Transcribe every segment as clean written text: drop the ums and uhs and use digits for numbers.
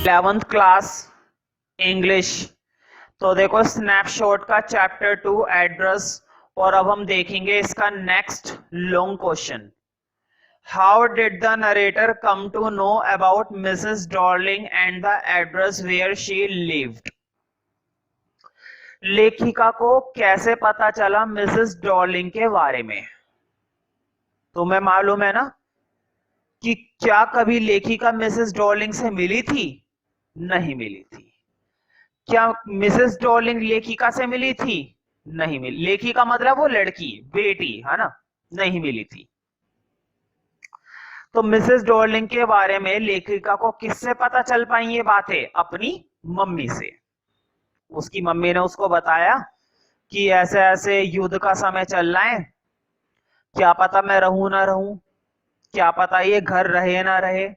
11th class English. तो देखो snapshot का चैप्टर 2 एड्रेस, और अब हम देखेंगे इसका next long question. How did the narrator come to know about Mrs Dorling and the address where she lived. लेखिका को कैसे पता चला मिसेस डॉर्लिंग के बारे में? तुम्हें मालूम है ना कि क्या कभी लेखिका मिसेस डॉर्लिंग से मिली थी? नहीं मिली थी। क्या मिसेस डॉर्लिंग लेखिका से मिली थी? नहीं मिली। लेखिका मतलब वो लड़की, बेटी, है ना? नहीं मिली थी। तो मिसेस डॉर्लिंग के बारे में लेखिका को किससे पता चल पाई ये बातें? अपनी मम्मी से। उसकी मम्मी ने उसको बताया कि ऐसे ऐसे युद्ध का समय चल रहा है, क्या पता मैं रहूं ना रहूं, क्या पता ये घर रहे ना रहे।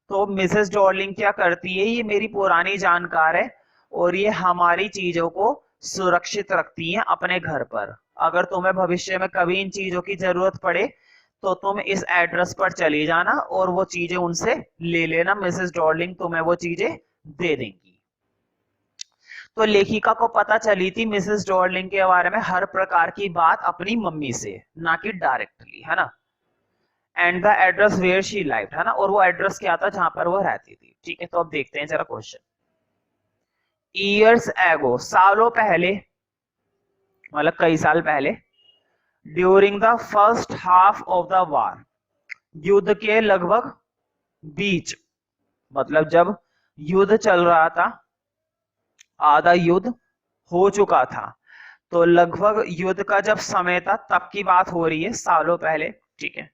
तो मिसेस डॉर्लिंग क्या करती है, ये मेरी पुरानी जानकार है और ये हमारी चीजों को सुरक्षित रखती हैं अपने घर पर। अगर तुम्हें भविष्य में कभी इन चीजों की जरूरत पड़े तो तुम इस एड्रेस पर चली जाना और वो चीजें उनसे ले लेना। मिसेस डॉर्लिंग तुम्हें वो चीजें दे देंगी। तो लेखिका को पता चली थी मिसेस डॉर्लिंग के बारे में हर प्रकार की बात अपनी मम्मी से, ना कि डायरेक्टली, है ना? And the address where she lived, है ना? और वो एड्रेस क्या था जहां पर वो रहती थी। ठीक है, तो अब देखते हैं जरा क्वेश्चन। ईयर्स एगो, सालों पहले, मतलब कई साल पहले, during the first half of the war, युद्ध के लगभग बीच, मतलब जब युद्ध चल रहा था, आधा युद्ध हो चुका था, तो लगभग युद्ध का जब समय था तब की बात हो रही है, सालों पहले। ठीक है।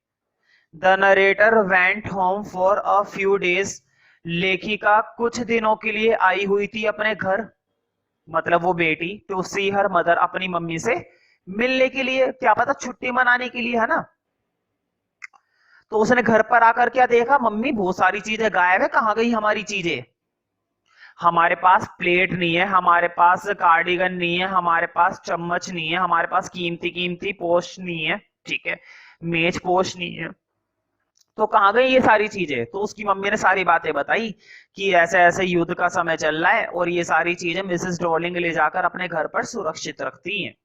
The narrator went home for a few days, लेखिका कुछ दिनों के लिए आई हुई थी अपने घर, मतलब वो बेटी, टू सी हर मदर, अपनी मम्मी से मिलने के लिए, क्या पता छुट्टी मनाने के लिए, है ना? तो उसने घर पर आकर क्या देखा, मम्मी बहुत सारी चीजें गायब है, कहां गई हमारी चीजें? हमारे पास प्लेट नहीं है, हमारे पास कार्डिगन नहीं है, हमारे पास चम्मच नहीं है, हमारे पास कीमती कीमती पोश नहीं है, ठीक है, मेज पोश नहीं है, तो कहां गई ये सारी चीजें? तो उसकी मम्मी ने सारी बातें बताई कि ऐसे ऐसे युद्ध का समय चल रहा है और ये सारी चीजें मिसेस डॉर्लिंग ले जाकर अपने घर पर सुरक्षित रखती हैं।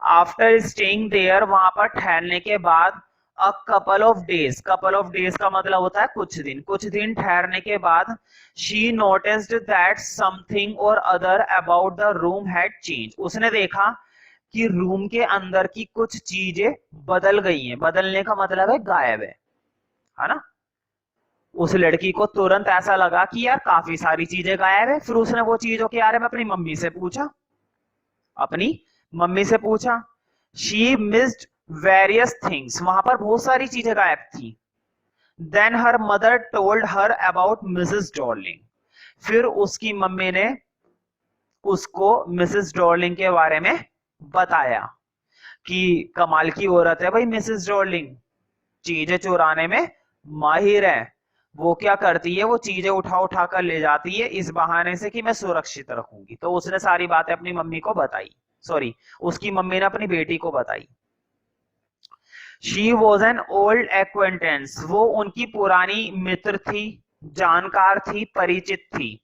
आफ्टर स्टेइंग देयर, वहां पर ठहरने के बाद, a couple of days, couple of days का मतलब होता है कुछ दिन, कुछ दिन ठहरने के बाद, शी नोटिस्ड दैट समथिंग और other about the room had change, उसने देखा कि रूम के अंदर की कुछ चीजें बदल गई हैं। बदलने का मतलब है गायब है ना? उस लड़की को तुरंत ऐसा लगा कि यार काफी सारी चीजें गायब है। फिर उसने वो चीजों के बारे में अपनी मम्मी से पूछा, अपनी मम्मी से पूछा। शी मिस्ड वेरियस थिंग्स, वहां पर बहुत सारी चीजें गायब थी। Then her mother told her about Mrs Dorling, फिर उसकी मम्मी ने उसको मिसेस डॉर्लिंग के बारे में बताया कि कमाल की औरत है भाई मिसेस डॉर्लिंग, चीजें चुराने में माहिर है। वो क्या करती है, वो चीजें उठा उठा कर ले जाती है इस बहाने से कि मैं सुरक्षित रखूंगी। तो उसने सारी बातें अपनी मम्मी को बताई, सॉरी, उसकी मम्मी ने अपनी बेटी को बताई। She was an old acquaintance, वो उनकी पुरानी मित्र थी, जानकार थी, परिचित थी,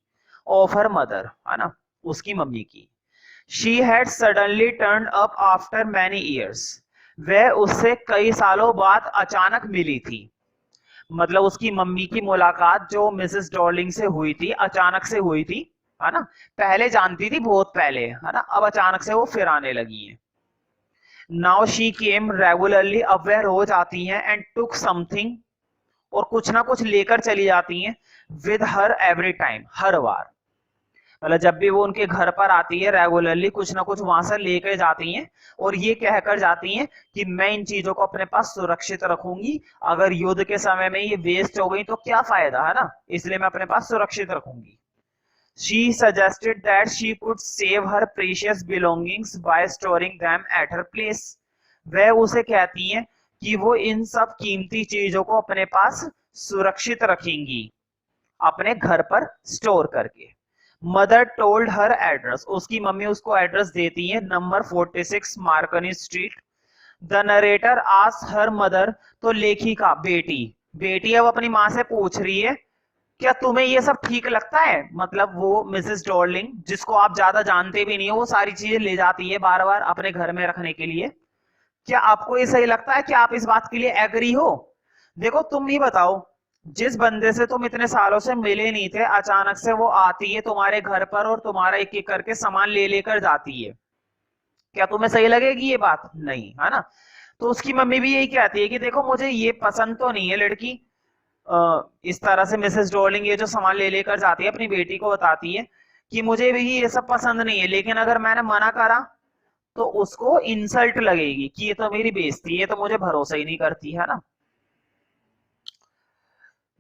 ऑफ हर मदर, है ना, उसकी मम्मी की। She had suddenly turn up after many years, वह उससे कई सालों बाद अचानक मिली थी। मतलब उसकी मम्मी की मुलाकात जो मिसेस डॉर्लिंग से हुई थी, अचानक से हुई थी, है ना? पहले जानती थी बहुत पहले, है ना, अब अचानक से वो फिर आने लगी है। नाउ शी केम रेगुलरली, अब वह रोज आती हैं, एंड टुक समथिंग, और कुछ ना कुछ लेकर चली जाती हैं, विद हर एवरी टाइम, हर बार, मतलब जब भी वो उनके घर पर आती है रेगुलरली कुछ ना कुछ वहां से लेकर जाती हैं, और ये कहकर जाती हैं कि मैं इन चीजों को अपने पास सुरक्षित रखूंगी, अगर युद्ध के समय में ये वेस्ट हो गई तो क्या फायदा, है ना, इसलिए मैं अपने पास सुरक्षित रखूंगी। She suggested that she could save her precious belongings by storing them at her place. वह उसे कहती हैं कि वो इन सब कीमती चीजों को अपने पास सुरक्षित रखेंगी, अपने घर पर स्टोर करके। मदर टोल्ड हर एड्रेस, उसकी मम्मी उसको एड्रेस देती है, number 46 मार्कनी street. The narrator asked her mother, तो लेखिका, बेटी, बेटी अब अपनी माँ से पूछ रही है क्या तुम्हें ये सब ठीक लगता है? मतलब वो मिसेस डॉर्लिंग, जिसको आप ज्यादा जानते भी नहीं हो, वो सारी चीजें ले जाती है बार बार अपने घर में रखने के लिए। क्या आपको ये सही लगता है? कि आप इस बात के लिए एग्री हो? देखो तुम ही बताओ, जिस बंदे से तुम इतने सालों से मिले नहीं थे, अचानक से वो आती है तुम्हारे घर पर और तुम्हारा एक एक करके सामान ले लेकर जाती है, क्या तुम्हें सही लगेगी ये बात? नहीं, है ना? तो उसकी मम्मी भी यही कहती है कि देखो मुझे ये पसंद तो नहीं है लड़की, इस तरह से मिसेस डॉर्लिंग ये जो सामान ले लेकर जाती है, अपनी बेटी को बताती है कि मुझे भी ये सब पसंद नहीं है, लेकिन अगर मैंने मना करा तो उसको इंसल्ट लगेगी कि ये तो मेरी बेइज्जती है, ये तो मुझे भरोसा ही नहीं करती, है ना?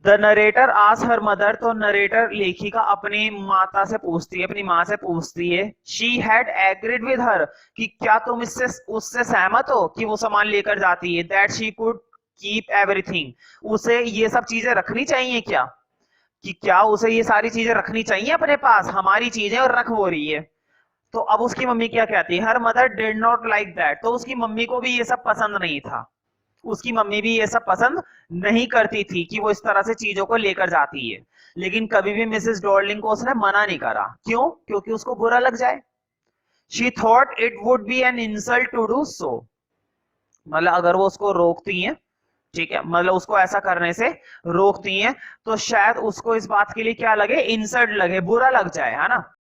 The narrator as her mother, तो नरेटर लेखिका अपनी माता से पूछती है, अपनी माँ से पूछती है, she had agreed with her, कि क्या तुम इससे उससे सहमत हो कि वो सामान लेकर जाती है, that she could keep everything, उसे ये सब चीजें रखनी चाहिए क्या? कि क्या उसे ये सारी चीजें रखनी चाहिए अपने पास, हमारी चीजें और रख वो रही है। तो अब उसकी मम्मी क्या कहती है, her mother did not like that, तो उसकी मम्मी को भी ये सब पसंद नहीं था, उसकी मम्मी भी ये सब पसंद नहीं करती थी कि वो इस तरह से चीजों को लेकर जाती है। लेकिन कभी भी मिसेस डॉर्लिंग को उसने मना नहीं करा, क्यों? क्योंकि उसको बुरा लग जाए। She thought it would be an insult to do so, मतलब अगर वो उसको रोकती हैं, ठीक है, मतलब उसको ऐसा करने से रोकती हैं, तो शायद उसको इस बात के लिए क्या लगे, इंसल्ट लगे, बुरा लग जाए, है ना?